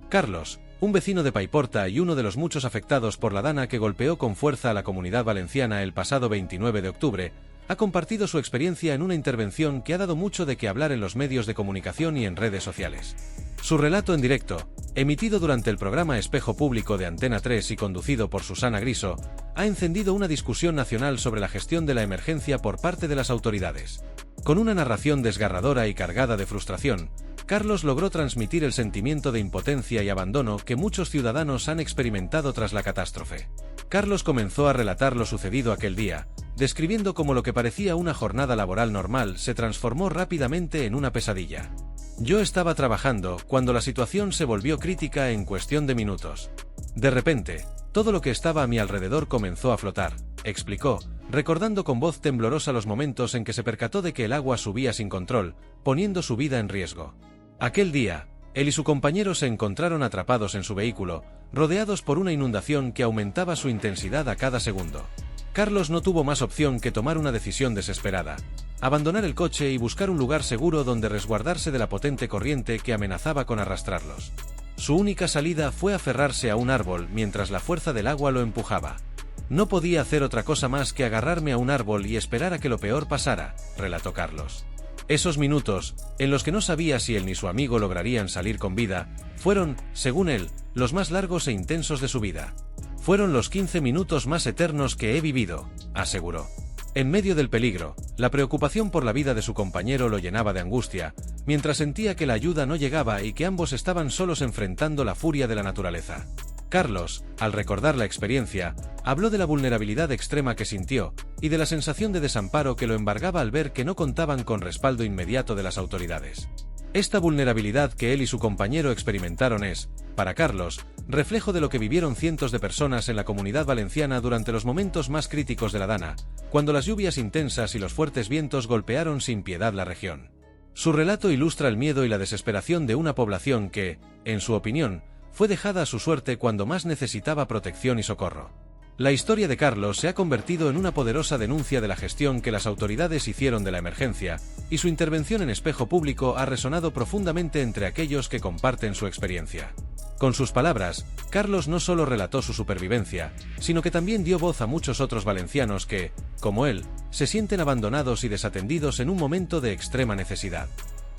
Carlos, un vecino de Paiporta y uno de los muchos afectados por la dana que golpeó con fuerza a la Comunidad Valenciana el pasado 29 de octubre, ha compartido su experiencia en una intervención que ha dado mucho de qué hablar en los medios de comunicación y en redes sociales. Su relato en directo, emitido durante el programa Espejo Público de Antena 3 y conducido por Susana Griso, ha encendido una discusión nacional sobre la gestión de la emergencia por parte de las autoridades. Con una narración desgarradora y cargada de frustración, Carlos logró transmitir el sentimiento de impotencia y abandono que muchos ciudadanos han experimentado tras la catástrofe. Carlos comenzó a relatar lo sucedido aquel día, describiendo cómo lo que parecía una jornada laboral normal se transformó rápidamente en una pesadilla. Yo estaba trabajando cuando la situación se volvió crítica en cuestión de minutos. De repente, todo lo que estaba a mi alrededor comenzó a flotar, explicó, recordando con voz temblorosa los momentos en que se percató de que el agua subía sin control, poniendo su vida en riesgo. Aquel día, él y su compañero se encontraron atrapados en su vehículo, rodeados por una inundación que aumentaba su intensidad a cada segundo. Carlos no tuvo más opción que tomar una decisión desesperada: abandonar el coche y buscar un lugar seguro donde resguardarse de la potente corriente que amenazaba con arrastrarlos. Su única salida fue aferrarse a un árbol mientras la fuerza del agua lo empujaba. No podía hacer otra cosa más que agarrarme a un árbol y esperar a que lo peor pasara, relató Carlos. Esos minutos, en los que no sabía si él ni su amigo lograrían salir con vida, fueron, según él, los más largos e intensos de su vida. Fueron los 15 minutos más eternos que he vivido, aseguró. En medio del peligro, la preocupación por la vida de su compañero lo llenaba de angustia, mientras sentía que la ayuda no llegaba y que ambos estaban solos enfrentando la furia de la naturaleza. Carlos, al recordar la experiencia, habló de la vulnerabilidad extrema que sintió y de la sensación de desamparo que lo embargaba al ver que no contaban con respaldo inmediato de las autoridades. Esta vulnerabilidad que él y su compañero experimentaron es, para Carlos, reflejo de lo que vivieron cientos de personas en la Comunidad Valenciana durante los momentos más críticos de la dana, cuando las lluvias intensas y los fuertes vientos golpearon sin piedad la región. Su relato ilustra el miedo y la desesperación de una población que, en su opinión, fue dejada a su suerte cuando más necesitaba protección y socorro. La historia de Carlos se ha convertido en una poderosa denuncia de la gestión que las autoridades hicieron de la emergencia, y su intervención en Espejo Público ha resonado profundamente entre aquellos que comparten su experiencia. Con sus palabras, Carlos no solo relató su supervivencia, sino que también dio voz a muchos otros valencianos que, como él, se sienten abandonados y desatendidos en un momento de extrema necesidad.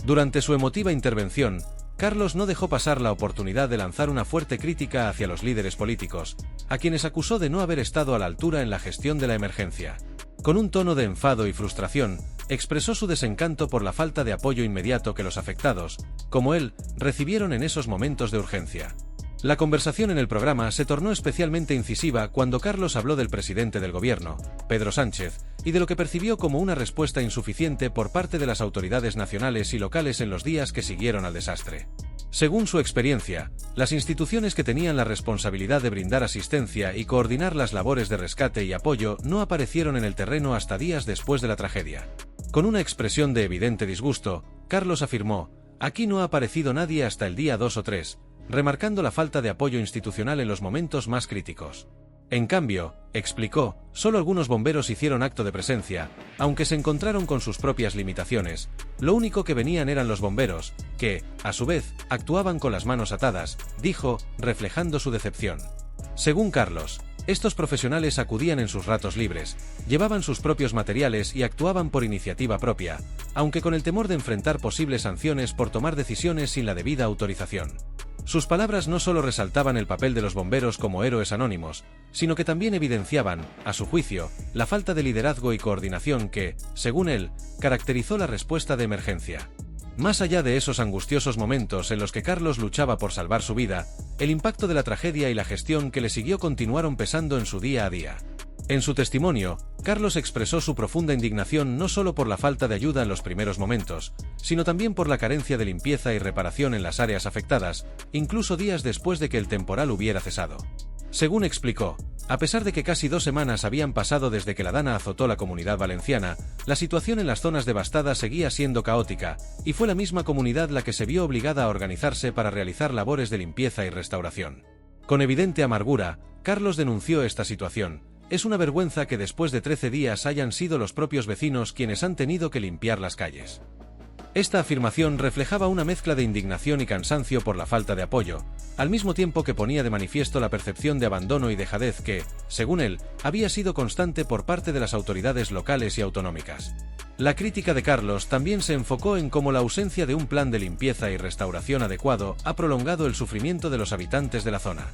Durante su emotiva intervención, Carlos no dejó pasar la oportunidad de lanzar una fuerte crítica hacia los líderes políticos, a quienes acusó de no haber estado a la altura en la gestión de la emergencia. Con un tono de enfado y frustración, expresó su desencanto por la falta de apoyo inmediato que los afectados, como él, recibieron en esos momentos de urgencia. La conversación en el programa se tornó especialmente incisiva cuando Carlos habló del presidente del gobierno, Pedro Sánchez, y de lo que percibió como una respuesta insuficiente por parte de las autoridades nacionales y locales en los días que siguieron al desastre. Según su experiencia, las instituciones que tenían la responsabilidad de brindar asistencia y coordinar las labores de rescate y apoyo no aparecieron en el terreno hasta días después de la tragedia. Con una expresión de evidente disgusto, Carlos afirmó: «Aquí no ha aparecido nadie hasta el día 2 o 3», remarcando la falta de apoyo institucional en los momentos más críticos. En cambio, explicó, solo algunos bomberos hicieron acto de presencia, aunque se encontraron con sus propias limitaciones. Lo único que venían eran los bomberos, que, a su vez, actuaban con las manos atadas, dijo, reflejando su decepción. Según Carlos, estos profesionales acudían en sus ratos libres, llevaban sus propios materiales y actuaban por iniciativa propia, aunque con el temor de enfrentar posibles sanciones por tomar decisiones sin la debida autorización. Sus palabras no solo resaltaban el papel de los bomberos como héroes anónimos, sino que también evidenciaban, a su juicio, la falta de liderazgo y coordinación que, según él, caracterizó la respuesta de emergencia. Más allá de esos angustiosos momentos en los que Carlos luchaba por salvar su vida, el impacto de la tragedia y la gestión que le siguió continuaron pesando en su día a día. En su testimonio, Carlos expresó su profunda indignación no solo por la falta de ayuda en los primeros momentos, sino también por la carencia de limpieza y reparación en las áreas afectadas, incluso días después de que el temporal hubiera cesado. Según explicó, a pesar de que casi 2 semanas habían pasado desde que la dana azotó la Comunidad Valenciana, la situación en las zonas devastadas seguía siendo caótica, y fue la misma comunidad la que se vio obligada a organizarse para realizar labores de limpieza y restauración. Con evidente amargura, Carlos denunció esta situación. Es una vergüenza que después de 13 días hayan sido los propios vecinos quienes han tenido que limpiar las calles. Esta afirmación reflejaba una mezcla de indignación y cansancio por la falta de apoyo, al mismo tiempo que ponía de manifiesto la percepción de abandono y dejadez que, según él, había sido constante por parte de las autoridades locales y autonómicas. La crítica de Carlos también se enfocó en cómo la ausencia de un plan de limpieza y restauración adecuado ha prolongado el sufrimiento de los habitantes de la zona.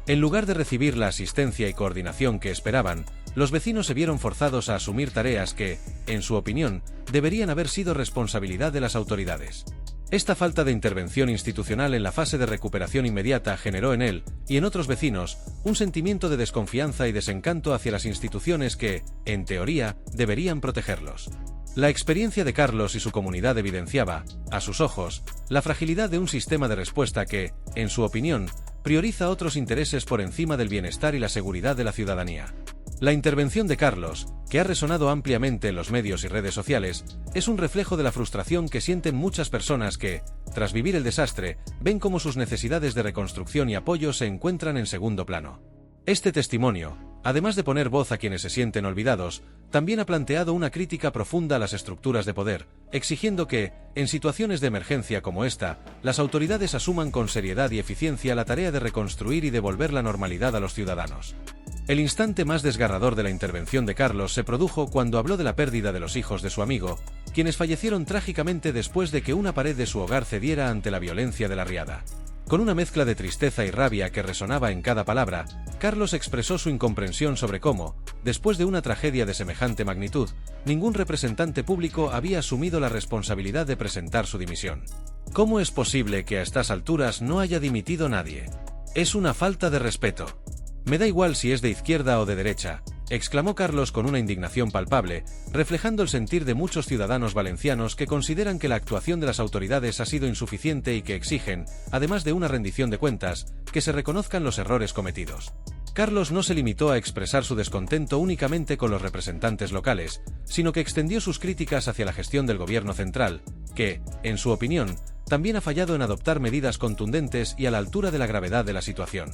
En lugar de recibir la asistencia y coordinación que esperaban, los vecinos se vieron forzados a asumir tareas que, en su opinión, deberían haber sido responsabilidad de las autoridades. Esta falta de intervención institucional en la fase de recuperación inmediata generó en él, y en otros vecinos, un sentimiento de desconfianza y desencanto hacia las instituciones que, en teoría, deberían protegerlos. La experiencia de Carlos y su comunidad evidenciaba, a sus ojos, la fragilidad de un sistema de respuesta que, en su opinión, prioriza otros intereses por encima del bienestar y la seguridad de la ciudadanía. La intervención de Carlos, que ha resonado ampliamente en los medios y redes sociales, es un reflejo de la frustración que sienten muchas personas que, tras vivir el desastre, ven cómo sus necesidades de reconstrucción y apoyo se encuentran en segundo plano. Este testimonio, además de poner voz a quienes se sienten olvidados, también ha planteado una crítica profunda a las estructuras de poder, exigiendo que, en situaciones de emergencia como esta, las autoridades asuman con seriedad y eficiencia la tarea de reconstruir y devolver la normalidad a los ciudadanos. El instante más desgarrador de la intervención de Carlos se produjo cuando habló de la pérdida de los hijos de su amigo, quienes fallecieron trágicamente después de que una pared de su hogar cediera ante la violencia de la riada. Con una mezcla de tristeza y rabia que resonaba en cada palabra, Carlos expresó su incomprensión sobre cómo, después de una tragedia de semejante magnitud, ningún representante público había asumido la responsabilidad de presentar su dimisión. ¿Cómo es posible que a estas alturas no haya dimitido nadie? Es una falta de respeto. Me da igual si es de izquierda o de derecha, exclamó Carlos con una indignación palpable, reflejando el sentir de muchos ciudadanos valencianos que consideran que la actuación de las autoridades ha sido insuficiente y que exigen, además de una rendición de cuentas, que se reconozcan los errores cometidos. Carlos no se limitó a expresar su descontento únicamente con los representantes locales, sino que extendió sus críticas hacia la gestión del gobierno central, que, en su opinión, también ha fallado en adoptar medidas contundentes y a la altura de la gravedad de la situación.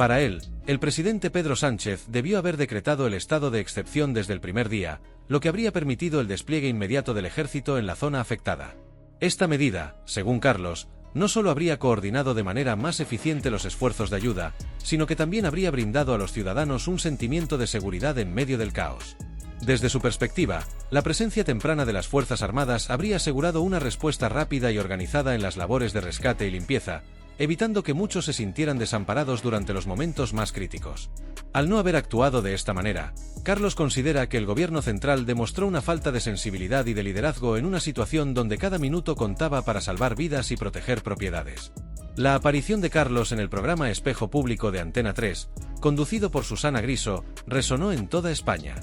Para él, el presidente Pedro Sánchez debió haber decretado el estado de excepción desde el primer día, lo que habría permitido el despliegue inmediato del ejército en la zona afectada. Esta medida, según Carlos, no solo habría coordinado de manera más eficiente los esfuerzos de ayuda, sino que también habría brindado a los ciudadanos un sentimiento de seguridad en medio del caos. Desde su perspectiva, la presencia temprana de las Fuerzas Armadas habría asegurado una respuesta rápida y organizada en las labores de rescate y limpieza, evitando que muchos se sintieran desamparados durante los momentos más críticos. Al no haber actuado de esta manera, Carlos considera que el gobierno central demostró una falta de sensibilidad y de liderazgo en una situación donde cada minuto contaba para salvar vidas y proteger propiedades. La aparición de Carlos en el programa Espejo Público de Antena 3, conducido por Susana Griso, resonó en toda España.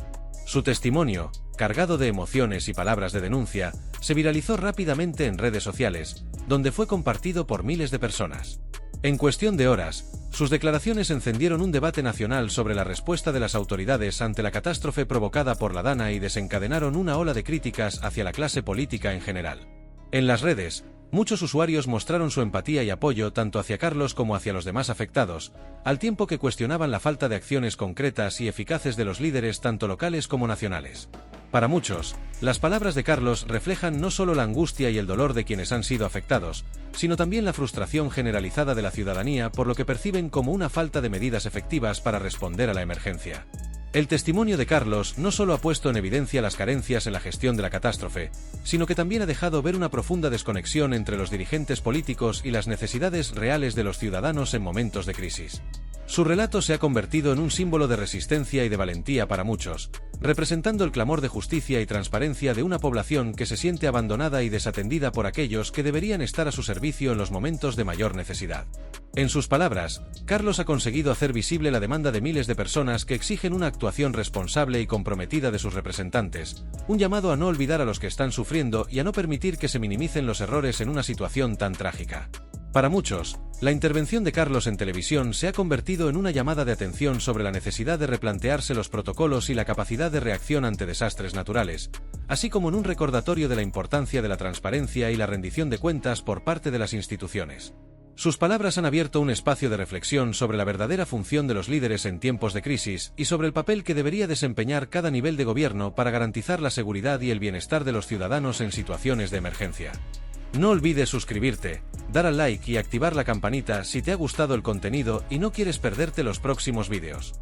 Su testimonio, cargado de emociones y palabras de denuncia, se viralizó rápidamente en redes sociales, donde fue compartido por miles de personas. En cuestión de horas, sus declaraciones encendieron un debate nacional sobre la respuesta de las autoridades ante la catástrofe provocada por la Dana y desencadenaron una ola de críticas hacia la clase política en general. En las redes, muchos usuarios mostraron su empatía y apoyo tanto hacia Carlos como hacia los demás afectados, al tiempo que cuestionaban la falta de acciones concretas y eficaces de los líderes tanto locales como nacionales. Para muchos, las palabras de Carlos reflejan no solo la angustia y el dolor de quienes han sido afectados, sino también la frustración generalizada de la ciudadanía por lo que perciben como una falta de medidas efectivas para responder a la emergencia. El testimonio de Carlos no solo ha puesto en evidencia las carencias en la gestión de la catástrofe, sino que también ha dejado ver una profunda desconexión entre los dirigentes políticos y las necesidades reales de los ciudadanos en momentos de crisis. Su relato se ha convertido en un símbolo de resistencia y de valentía para muchos, representando el clamor de justicia y transparencia de una población que se siente abandonada y desatendida por aquellos que deberían estar a su servicio en los momentos de mayor necesidad. En sus palabras, Carlos ha conseguido hacer visible la demanda de miles de personas que exigen una actuación responsable y comprometida de sus representantes, un llamado a no olvidar a los que están sufriendo y a no permitir que se minimicen los errores en una situación tan trágica. Para muchos, la intervención de Carlos en televisión se ha convertido en una llamada de atención sobre la necesidad de replantearse los protocolos y la capacidad de reacción ante desastres naturales, así como en un recordatorio de la importancia de la transparencia y la rendición de cuentas por parte de las instituciones. Sus palabras han abierto un espacio de reflexión sobre la verdadera función de los líderes en tiempos de crisis y sobre el papel que debería desempeñar cada nivel de gobierno para garantizar la seguridad y el bienestar de los ciudadanos en situaciones de emergencia. No olvides suscribirte, dar al like y activar la campanita si te ha gustado el contenido y no quieres perderte los próximos vídeos.